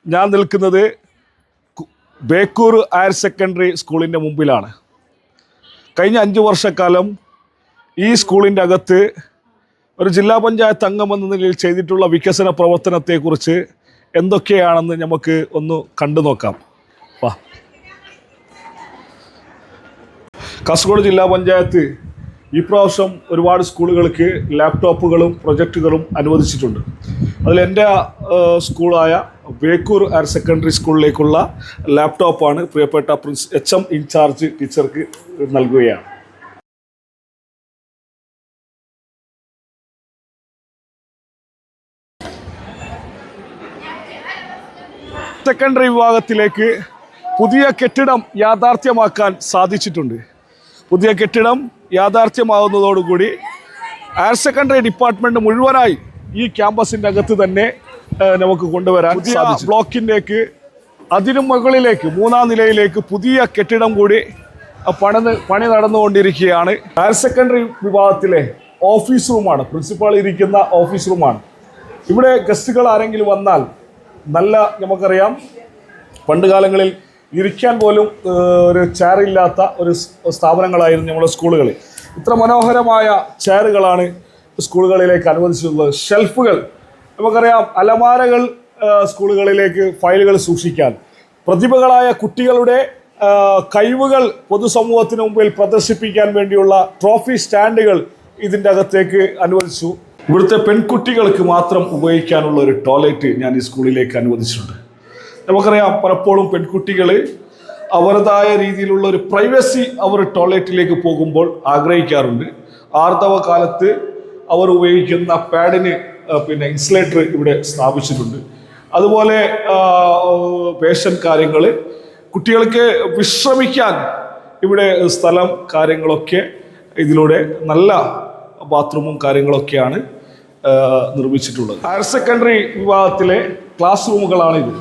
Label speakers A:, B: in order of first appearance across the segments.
A: ഞാൻ നിൽക്കുന്നത് Bekur higher secondary സ്കൂളിൻ്റെ മുമ്പിലാണ്. കഴിഞ്ഞ 5 വർഷക്കാലം ഈ സ്കൂളിൻ്റെ അകത്ത് ഒരു ജില്ലാ പഞ്ചായത്ത് അംഗമെന്ന നിലയിൽ ചെയ്തിട്ടുള്ള വികസന പ്രവർത്തനത്തെക്കുറിച്ച് എന്തൊക്കെയാണെന്ന് നമുക്ക് ഒന്ന് കണ്ടു നോക്കാം. കാസർഗോഡ് ജില്ലാ പഞ്ചായത്ത് ഈ പ്രാവശ്യം ഒരുപാട് സ്കൂളുകൾക്ക് ലാപ്ടോപ്പുകളും പ്രൊജക്റ്റുകളും അനുവദിച്ചിട്ടുണ്ട്. അതിൽ എൻ്റെ സ്കൂളായ ബേക്കൂർ ഹയർ സെക്കൻഡറി സ്കൂളിലേക്കുള്ള ലാപ്ടോപ്പാണ് പ്രിയപ്പെട്ട HM ഇൻചാർജ് ടീച്ചർക്ക് നൽകുകയാണ്. സെക്കൻഡറി വിഭാഗത്തിലേക്ക് പുതിയ കെട്ടിടം യാഥാർത്ഥ്യമാക്കാൻ സാധിച്ചിട്ടുണ്ട്. പുതിയ കെട്ടിടം യാഥാർത്ഥ്യമാകുന്നതോടുകൂടി ഹയർ സെക്കൻഡറി ഡിപ്പാർട്ട്മെൻറ്റ് മുഴുവനായി ഈ ക്യാമ്പസിൻ്റെ അകത്ത് തന്നെ നമുക്ക് കൊണ്ടുവരാൻ സാധിച്ചു. ബ്ലോക്കിൻ്റേക്ക് അതിനു മുകളിലേക്ക് 3ാം നിലയിലേക്ക് പുതിയ കെട്ടിടം കൂടി പണി നടന്നുകൊണ്ടിരിക്കുകയാണ്. ഹയർ സെക്കൻഡറി വിഭാഗത്തിലെ ഓഫീസ് റൂമാണ്, പ്രിൻസിപ്പാൾ ഇരിക്കുന്ന ഓഫീസ് റൂമാണ്. ഇവിടെ ഗസ്റ്റുകൾ ആരെങ്കിലും വന്നാൽ നമുക്കറിയാം, പണ്ട് കാലങ്ങളിൽ ഇരിക്കാൻ പോലും ഒരു ചെയറില്ലാത്ത ഒരു സ്ഥാപനങ്ങളായിരുന്നു നമ്മുടെ സ്കൂളുകൾ. ഇത്ര മനോഹരമായ ചെയറുകളാണ് സ്കൂളുകളിലേക്ക് അനുവദിച്ചിട്ടുള്ളത്. ഷെൽഫുകൾ, നമുക്കറിയാം, അലമാരകൾ സ്കൂളുകളിലേക്ക് ഫയലുകൾ സൂക്ഷിക്കാൻ, പ്രതിഭകളായ കുട്ടികളുടെ കഴിവുകൾ പൊതുസമൂഹത്തിന് മുമ്പിൽ പ്രദർശിപ്പിക്കാൻ വേണ്ടിയുള്ള ട്രോഫി സ്റ്റാൻഡുകൾ ഇതിൻ്റെ അകത്തേക്ക് അനുവദിച്ചു. ഇവിടുത്തെ പെൺകുട്ടികൾക്ക് മാത്രം ഉപയോഗിക്കാനുള്ള ഒരു ടോയ്ലറ്റ് ഞാൻ ഈ സ്കൂളിലേക്ക് അനുവദിച്ചിട്ടുണ്ട്. നമുക്കറിയാം, പലപ്പോഴും പെൺകുട്ടികൾ അവരുടേതായ രീതിയിലുള്ള ഒരു പ്രൈവസി അവർ ടോയ്ലറ്റിലേക്ക് പോകുമ്പോൾ ആഗ്രഹിക്കാറുണ്ട്. ആർത്തവ കാലത്ത് അവർ ഉപയോഗിക്കുന്ന പാഡിന് ഇൻസുലേറ്റർ ഇവിടെ സ്ഥാപിച്ചിട്ടുണ്ട്. അതുപോലെ പേഷൻ കാര്യങ്ങൾ, കുട്ടികൾക്ക് വിശ്രമിക്കാൻ ഇവിടെ സ്ഥലം കാര്യങ്ങളൊക്കെ ഇതിലൂടെ നല്ല ബാത്റൂമും കാര്യങ്ങളൊക്കെയാണ് നിർമ്മിച്ചിട്ടുള്ളത്. ഹയർ സെക്കൻഡറി വിഭാഗത്തിലെ ക്ലാസ് റൂമുകളാണിത്.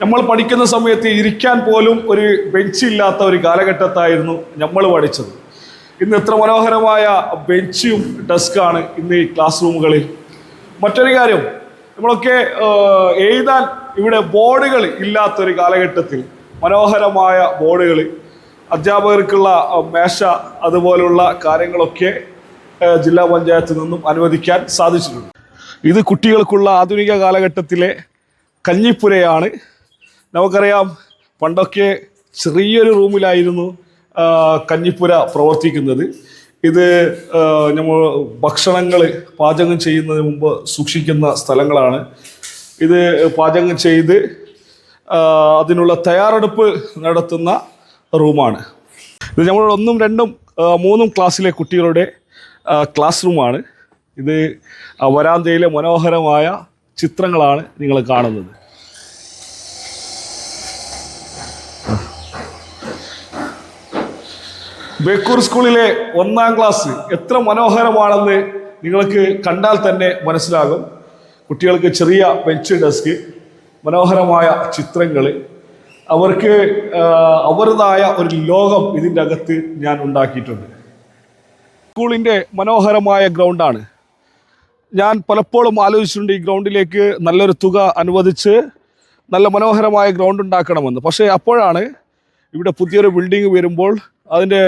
A: നമ്മൾ പഠിക്കുന്ന സമയത്ത് ഇരിക്കാൻ പോലും ഒരു ബെഞ്ചില്ലാത്ത ഒരു കാലഘട്ടത്തായിരുന്നു നമ്മൾ പഠിച്ചത്. ഇന്ന് എത്ര മനോഹരമായ ബെഞ്ചും ഡെസ്കാണ് ഇന്ന് ഈ ക്ലാസ് റൂമുകളിൽ. മറ്റൊരു കാര്യം, നമ്മളൊക്കെ എഴുതാൻ ഇവിടെ ബോർഡുകൾ ഇല്ലാത്തൊരു കാലഘട്ടത്തിൽ മനോഹരമായ ബോർഡുകൾ, അധ്യാപകർക്കുള്ള മേശ, അതുപോലുള്ള കാര്യങ്ങളൊക്കെ ജില്ലാ പഞ്ചായത്തിൽ നിന്നും അനുവദിക്കാൻ സാധിച്ചിട്ടുണ്ട്. ഇത് കുട്ടികൾക്കുള്ള ആധുനിക കാലഘട്ടത്തിലെ കഞ്ഞിപ്പുരയാണ്. നമുക്കറിയാം, പണ്ടൊക്കെ ചെറിയൊരു റൂമിലായിരുന്നു കഞ്ഞിപ്പുര പ്രവർത്തിക്കുന്നത്. ഇത് നമ്മൾ ഭക്ഷണങ്ങൾ പാചകം ചെയ്യുന്നതിന് മുമ്പ് സൂക്ഷിക്കുന്ന സ്ഥലങ്ങളാണ്. ഇത് പാചകം ചെയ്ത് അതിനുള്ള തയ്യാറെടുപ്പ് നടത്തുന്ന റൂമാണ്. ഇത് നമ്മൾ 1, 2, 3 ക്ലാസ്സിലെ കുട്ടികളുടെ ക്ലാസ് റൂമാണ്. ഇത് വരാന്തയിലെ മനോഹരമായ ചിത്രങ്ങളാണ് നിങ്ങൾ കാണുന്നത്. ബേക്കൂർ സ്കൂളിലെ 1ാം ക്ലാസ് എത്ര മനോഹരമാണെന്ന് നിങ്ങൾക്ക് കണ്ടാൽ തന്നെ മനസ്സിലാകും. കുട്ടികൾക്ക് ചെറിയ ബെഞ്ച്, ഡെസ്ക്, മനോഹരമായ ചിത്രങ്ങൾ, അവർക്ക് അവരുടേതായ ഒരു ലോകം ഇതിൻ്റെ അകത്ത് ഞാൻ ഉണ്ടാക്കിയിട്ടുണ്ട്. സ്കൂളിൻ്റെ മനോഹരമായ ഗ്രൗണ്ടാണ്. ഞാൻ പലപ്പോഴും ആലോചിച്ചിട്ടുണ്ട്, ഈ ഗ്രൗണ്ടിലേക്ക് നല്ലൊരു തുക അനുവദിച്ച് നല്ല മനോഹരമായ ഗ്രൗണ്ട് ഉണ്ടാക്കണമെന്ന്. പക്ഷേ അപ്പോഴാണ് ഇവിടെ പുതിയൊരു ബിൽഡിംഗ് വരുമ്പോൾ അതിൻ്റെ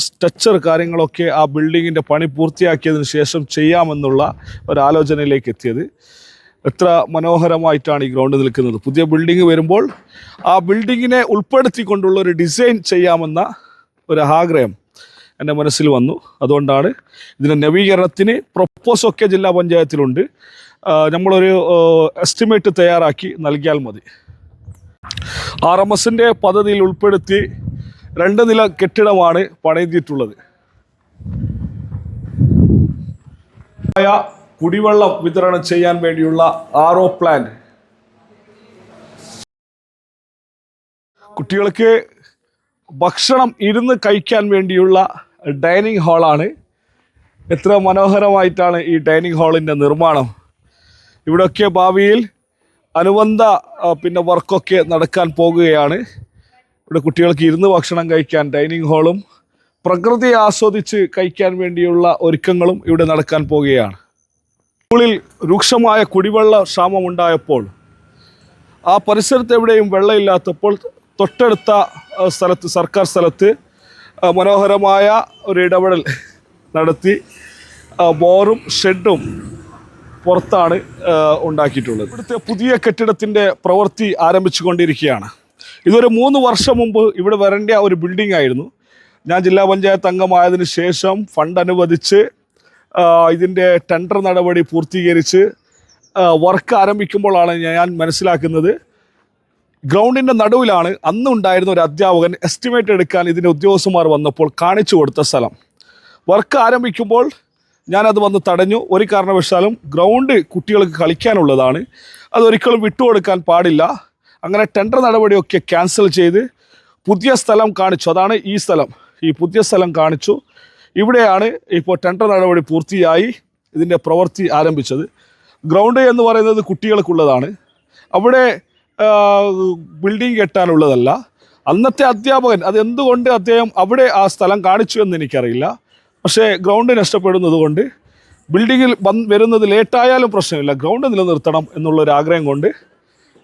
A: സ്ട്രക്ചർ കാര്യങ്ങളൊക്കെ ആ ബിൽഡിങ്ങിൻ്റെ പണി പൂർത്തിയാക്കിയതിന് ശേഷം ചെയ്യാമെന്നുള്ള ഒരാലോചനയിലേക്ക് എത്തിയത്. എത്ര മനോഹരമായിട്ടാണ് ഈ ഗ്രൗണ്ട് നിൽക്കുന്നത്. പുതിയ ബിൽഡിംഗ് വരുമ്പോൾ ആ ബിൽഡിങ്ങിനെ ഉൾപ്പെടുത്തിക്കൊണ്ടുള്ള ഒരു ഡിസൈൻ ചെയ്യാമെന്ന ഒരു ആഗ്രഹം എൻ്റെ മനസ്സിൽ വന്നു. അതുകൊണ്ടാണ് ഇതിൻ്റെ നവീകരണത്തിന് പ്രൊപ്പോസൊക്കെ ജില്ലാ പഞ്ചായത്തിലുണ്ട്. നമ്മളൊരു എസ്റ്റിമേറ്റ് തയ്യാറാക്കി നൽകിയാൽ മതി. RMSൻ്റെ പദ്ധതിയിൽ ഉൾപ്പെടുത്തി 2 നില കെട്ടിടമാണ് പണിതിട്ടുള്ളത്. കുടിവെള്ളം വിതരണം ചെയ്യാൻ വേണ്ടിയുള്ള RO പ്ലാന്റ്, കുട്ടികൾക്ക് ഭക്ഷണം ഇരുന്ന് കഴിക്കാൻ വേണ്ടിയുള്ള ഡൈനിങ് ഹാളാണ്. എത്ര മനോഹരമായിട്ടാണ് ഈ ഡൈനിങ് ഹാളിൻ്റെ നിർമ്മാണം. ഇവിടെയൊക്കെ ഭാവിയിൽ അനുബന്ധ വർക്കൊക്കെ നടക്കാൻ പോകുകയാണ്. ഇവിടെ കുട്ടികൾക്ക് ഇരുന്ന് ഭക്ഷണം കഴിക്കാൻ ഡൈനിങ് ഹാളും പ്രകൃതിയെ ആസ്വദിച്ച് കഴിക്കാൻ വേണ്ടിയുള്ള ഒരുക്കങ്ങളും ഇവിടെ നടക്കാൻ പോകുകയാണ്. സ്കൂളിൽ രൂക്ഷമായ കുടിവെള്ള ക്ഷാമമുണ്ടായപ്പോൾ ആ പരിസരത്ത് എവിടെയും വെള്ളമില്ലാത്തപ്പോൾ തൊട്ടടുത്ത സ്ഥലത്ത്, സർക്കാർ സ്ഥലത്ത് മനോഹരമായ ഒരു ഇടപെടൽ നടത്തി ബോറും ഷെഡും പുറത്താണ് ഉണ്ടാക്കിയിട്ടുള്ളത്. ഇവിടുത്തെ പുതിയ കെട്ടിടത്തിൻ്റെ പ്രവൃത്തി ആരംഭിച്ചു കൊണ്ടിരിക്കുകയാണ്. ഇതൊരു 3 വർഷം മുമ്പ് ഇവിടെ വരേണ്ട ഒരു ബിൽഡിംഗ് ആയിരുന്നു. ഞാൻ ജില്ലാ പഞ്ചായത്ത് അംഗമായതിനു ശേഷം ഫണ്ട് അനുവദിച്ച് ഇതിൻ്റെ ടെൻഡർ നടപടി പൂർത്തീകരിച്ച് വർക്ക് ആരംഭിക്കുമ്പോഴാണ് ഞാൻ മനസ്സിലാക്കുന്നത് ഗ്രൗണ്ടിൻ്റെ നടുവിലാണ് അന്നുണ്ടായിരുന്ന ഒരു അധ്യാപകൻ എസ്റ്റിമേറ്റ് എടുക്കാൻ ഇതിൻ്റെ ഉദ്യോഗസ്ഥന്മാർ വന്നപ്പോൾ കാണിച്ചു കൊടുത്ത സ്ഥലം. വർക്ക് ആരംഭിക്കുമ്പോൾ ഞാനത് വന്ന് തടഞ്ഞു. ഒരു കാരണവശാലും ഗ്രൗണ്ട് കുട്ടികൾക്ക് കളിക്കാനുള്ളതാണ്, അതൊരിക്കലും വിട്ടുകൊടുക്കാൻ പാടില്ല. അങ്ങനെ ടെൻഡർ നടപടിയൊക്കെ ക്യാൻസൽ ചെയ്ത് പുതിയ സ്ഥലം കാണിച്ചു. അതാണ് ഈ സ്ഥലം. ഈ പുതിയ സ്ഥലം കാണിച്ചു. ഇവിടെയാണ് ഇപ്പോൾ ടെൻഡർ നടപടി പൂർത്തിയായി ഇതിൻ്റെ പ്രവൃത്തി ആരംഭിച്ചത്. ഗ്രൗണ്ട് എന്ന് പറയുന്നത് കുട്ടികൾക്കുള്ളതാണ്. അവിടെ ബിൽഡിംഗ് കെട്ടാനുള്ളതല്ല. അന്നത്തെ അധ്യാപകൻ അതെന്തുകൊണ്ട് അദ്ദേഹം അവിടെ ആ സ്ഥലം കാണിച്ചു എന്ന് എനിക്കറിയില്ല. പക്ഷേ ഗ്രൗണ്ട് നഷ്ടപ്പെടുന്നത് കൊണ്ട് ബിൽഡിങ്ങിൽ വരുന്നത് ലേറ്റായാലും പ്രശ്നമില്ല, ഗ്രൗണ്ട് നിലനിർത്തണം എന്നുള്ളൊരാഗ്രഹം കൊണ്ട്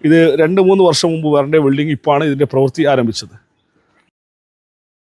A: ഇത് 2-3 വർഷം മുമ്പ് വരേണ്ട ബിൽഡിംഗ് ഇപ്പോഴാണ് ഇതിൻ്റെ പ്രവൃത്തി ആരംഭിച്ചത്.